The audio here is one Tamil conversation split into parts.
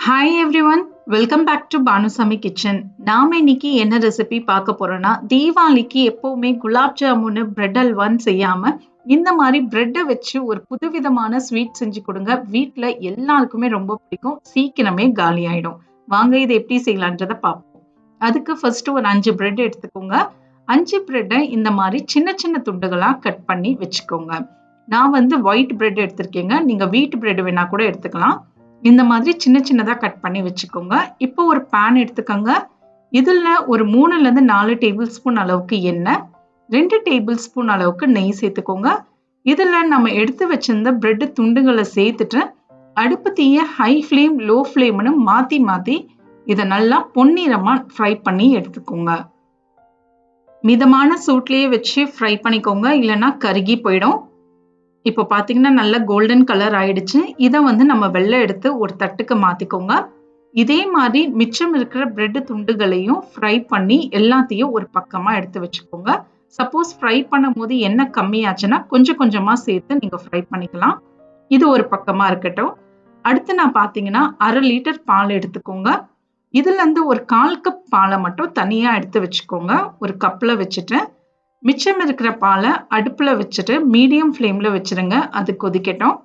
Hi everyone, welcome back to BanuSameeKitchen. நாம இன்னைக்கு என்ன ரெசிபி பார்க்க போறோம்னா தீபாவளிக்கு எப்பவுமே குலாப் ஜாமுன் பிரெட் அல்வான்னு செய்யாம இந்த மாதிரி பிரெட்டை வச்சு ஒரு புதுவிதமான ஸ்வீட் செஞ்சு கொடுங்க. வீட்ல எல்லாருக்குமே ரொம்ப பிடிக்கும், சீக்கிரமே காலி ஆயிடும். வாங்க இதை எப்படி செய்யலான்றதை பார்ப்போம். அதுக்கு ஃபர்ஸ்ட் ஒரு 5 பிரெட் எடுத்துக்கோங்க. 5 பிரெட்டை இந்த மாதிரி சின்ன சின்ன துண்டுகளா கட் பண்ணி வச்சுக்கோங்க. நான் வந்து ஒயிட் பிரெட் எடுத்திருக்கேங்க, நீங்க வீட் பிரெட் வேணா கூட எடுத்துக்கலாம். இந்த மாதிரி சின்ன சின்னதா கட் பண்ணி வச்சுக்கோங்க. இப்போ ஒரு பேன் எடுத்துக்கோங்க. இதுல ஒரு 3ல இருந்து 4 டேபிள் ஸ்பூன் அளவுக்கு எண்ணெய், 2 டேபிள் ஸ்பூன் அளவுக்கு நெய் சேர்த்துக்கோங்க. இதுல நம்ம எடுத்து வச்சிருந்த பிரெட் துண்டுகளை சேர்த்துட்டு அடுப்பு தீய ஹை ஃப்ளேம் லோ ஃப்ளேம்னு மாத்தி மாத்தி இதை நல்லா பொன்னிறமா ஃப்ரை பண்ணி எடுத்துக்கோங்க. மிதமான சூட்லயே வச்சு ஃப்ரை பண்ணிக்கோங்க, இல்லைன்னா கருகி போயிடும். இப்போ பார்த்தீங்கன்னா நல்ல கோல்டன் கலர் ஆயிடுச்சு. இதை வந்து நம்ம வெள்ளை எடுத்து ஒரு தட்டுக்கு மாத்திக்கோங்க. இதே மாதிரி மிச்சம் இருக்கிற பிரெட் துண்டுகளையும் ஃப்ரை பண்ணி எல்லாத்தையும் ஒரு பக்கமா எடுத்து வச்சுக்கோங்க. சப்போஸ் ஃப்ரை பண்ணும் போது எண்ணெய் கம்மியாச்சுன்னா கொஞ்சம் கொஞ்சமா சேர்த்து நீங்க ஃப்ரை பண்ணிக்கலாம். இது ஒரு பக்கமா இருக்கட்டும். அடுத்து நான் பார்த்தீங்கன்னா 1/2 லிட்டர் பால் எடுத்துக்கோங்க. இதுல இருந்து ஒரு 1/4 கப் பாலை மட்டும் தனியா எடுத்து வச்சுக்கோங்க. ஒரு கப்ல வச்சுட்டு மிச்சம் இருக்கிற பாலை அடுப்புல வச்சுட்டு மீடியம் ஃப்ளேம்ல வச்சிருங்க. அது கொதிக்கட்டும்.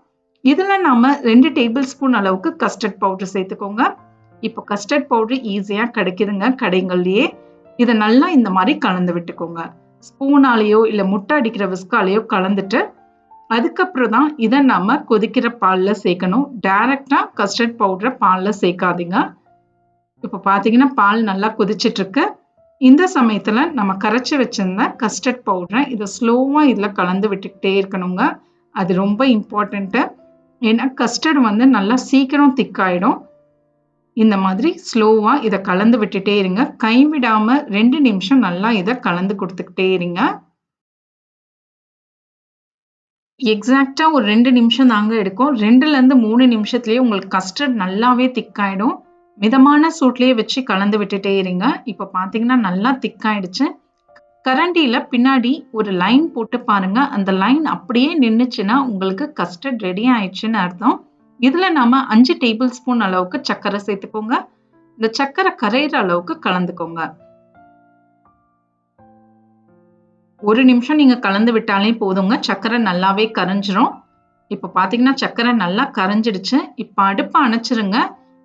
இதுல நாம 2 டேபிள் ஸ்பூன் அளவுக்கு கஸ்டர்ட் பவுடர் சேர்த்துக்கோங்க. இப்போ கஸ்டர்ட் பவுடர் ஈஸியா கிடைக்குதுங்க கடைகள்லயே. இதை நல்லா இந்த மாதிரி கலந்து விட்டுக்கோங்க. ஸ்பூனாலேயோ இல்ல முட்டை அடிக்கிற விஸ்காலேயோ கலந்துட்டு அதுக்கப்புறம் தான் இதை நாம கொதிக்கிற பால்ல சேர்க்கணும். டைரக்டா கஸ்டர்ட் பவுடரை பால்ல சேர்க்காதீங்க. இப்போ பாத்தீங்கன்னா பால் நல்லா கொதிச்சிட்டு இருக்கு. இந்த சமயத்துல நம்ம கரைச்சி வச்சிருந்த கஸ்டர்ட் பவுடரை இதை ஸ்லோவா இதுல கலந்து விட்டுக்கிட்டே இருக்கணுங்க. அது ரொம்ப இம்பார்ட்டன்ட். ஏன்னா கஸ்டர்ட் வந்து நல்லா சீக்கிரம் திக்காயிடும். இந்த மாதிரி ஸ்லோவா இதை கலந்து விட்டுட்டே இருங்க. கைவிடாம 2 நிமிஷம் நல்லா இதை கலந்து கொடுத்துக்கிட்டே இருங்க. எக்ஸாக்டா ஒரு 2 நிமிஷம் தாங்க எடுக்கும். 2ல இருந்து 3 நிமிஷத்துலயே உங்களுக்கு கஸ்டர்ட் நல்லாவே திக்காயிடும். மிதமான சூட்லயே வச்சு கலந்து விட்டுட்டே இருங்க. இப்போ பாத்தீங்கன்னா நல்லா திக்காயிடுச்சு. கரண்டியில பின்னாடி ஒரு லைன் போட்டு பாருங்க. அந்த லைன் அப்படியே நின்னுச்சுன்னா உங்களுக்கு கஸ்டர்ட் ரெடி ஆயிடுச்சுன்னு அர்த்தம். இதுல நாம 5 டேபிள் ஸ்பூன் அளவுக்கு சர்க்கரை சேர்த்துக்கோங்க. இந்த சர்க்கரை கரையிற அளவுக்கு கலந்துக்கோங்க. 1 நிமிஷம் நீங்க கலந்து விட்டாலே போதுங்க, சர்க்கரை நல்லாவே கரைஞ்சிரும். இப்போ பாத்தீங்கன்னா சர்க்கரை நல்லா கரைஞ்சிடுச்சு. இப்போ அடுப்பை அணைச்சிருங்க.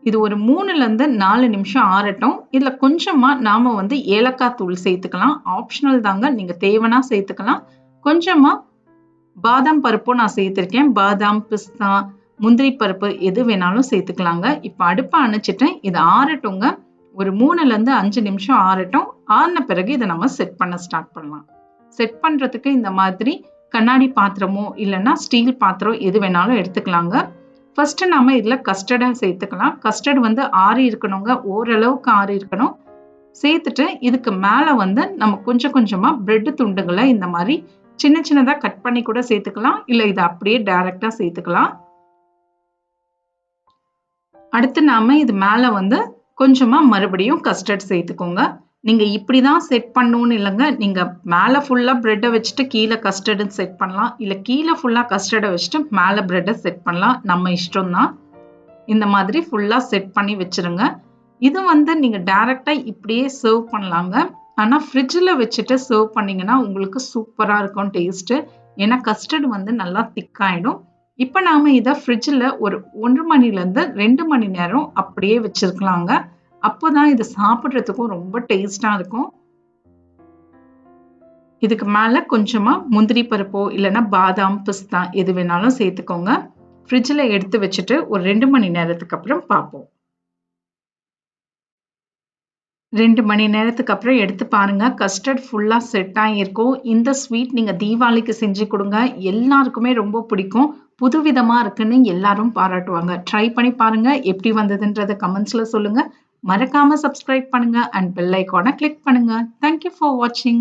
இது ஒரு 3ல இருந்து 4 நிமிஷம் ஆறட்டும். இதுல கொஞ்சமா நாம வந்து ஏலக்காய் தூள் சேர்த்துக்கலாம். ஆப்ஷனல் தாங்க, நீங்க தேவைன்னா சேர்த்துக்கலாம். கொஞ்சமா பாதாம் பருப்பும் நான் சேர்த்திருக்கேன். பாதாம், பிஸ்தா, முந்திரி பருப்பு எது வேணாலும் சேர்த்துக்கலாங்க. இப்போ அடுப்பை அணைச்சிட்டு இது ஆறட்டுங்க. ஒரு 3ல இருந்து 5 நிமிஷம் ஆறட்டும். ஆறின பிறகு இதை நம்ம செட் பண்ண ஸ்டார்ட் பண்ணலாம். செட் பண்றதுக்கு இந்த மாதிரி கண்ணாடி பாத்திரமோ இல்லைன்னா ஸ்டீல் பாத்திரம் எது வேணாலும் எடுத்துக்கலாங்க. ஃபர்ஸ்ட் நாம இதுல கஸ்டர்டை சேர்த்துக்கலாம். கஸ்டர்ட் வந்து ஆறி இருக்கணுங்க, ஓரளவுக்கு ஆறி இருக்கணும். சேர்த்துட்டு இதுக்கு மேல வந்து நம்ம கொஞ்சம் கொஞ்சமா பிரெட் துண்டுகளை இந்த மாதிரி சின்ன சின்னதா கட் பண்ணி கூட சேர்த்துக்கலாம், இல்ல இதை அப்படியே டைரக்டா சேர்த்துக்கலாம். அடுத்து நாம இது மேல வந்து கொஞ்சமா மறுபடியும் கஸ்டர்ட் சேர்த்துக்கோங்க. நீங்க இப்படிதான் செட் பண்ணணும்னு இல்லைங்க. நீங்க மேல ஃபுல்லா பிரெட்டை வச்சுட்டு கீழே கஸ்டர்டு செட் பண்ணலாம், இல்ல கீழே ஃபுல்லா கஸ்டர்டை வச்சுட்டு மேல பிரெட்டை செட் பண்ணலாம். நம்ம இஷ்டம் தான். இந்த மாதிரி ஃபுல்லா செட் பண்ணி வச்சிருங்க. இது வந்து நீங்க டைரக்டா இப்படியே சர்வ் பண்ணலாங்க. ஆனா ஃப்ரிட்ஜ்ல வச்சுட்டு சர்வ் பண்ணீங்கன்னா உங்களுக்கு சூப்பரா இருக்கும் டேஸ்ட். ஏன்னா கஸ்டர்ட் வந்து நல்லா திக்காயிடும். இப்போ நாம இதை ஃப்ரிட்ஜ்ல ஒரு 1 மணில இருந்து 2 மணி நேரம் அப்படியே வச்சிருக்கலாங்க. அப்போதான் இது சாப்பிடுறதுக்கும் ரொம்ப டேஸ்டா இருக்கும். இதுக்கு மேல கொஞ்சமா முந்திரி பருப்போ இல்லைன்னா பாதாம், பிஸ்தா எது வேணாலும் சேர்த்துக்கோங்க. ஃப்ரிட்ஜ்ல எடுத்து வச்சுட்டு ஒரு 2 மணி நேரத்துக்கு அப்புறம் பார்ப்போம். 2 மணி நேரத்துக்கு அப்புறம் எடுத்து பாருங்க. கஸ்டர்ட் ஃபுல்லா செட் ஆகியிருக்கும். இந்த ஸ்வீட் நீங்க தீபாவளிக்கு செஞ்சு கொடுங்க, எல்லாருக்குமே ரொம்ப பிடிக்கும். புதுவிதமா இருக்குன்னு எல்லாரும் பாராட்டுவாங்க. ட்ரை பண்ணி பாருங்க. எப்படி வந்ததுன்றத கமெண்ட்ஸ்ல சொல்லுங்க. மறக்காம சப்ஸ்கிரைப் பண்ணுங்க அண்ட் பெல் ஐகானை கிளிக் பண்ணுங்க. தேங்க்யூ ஃபார் வாட்சிங்.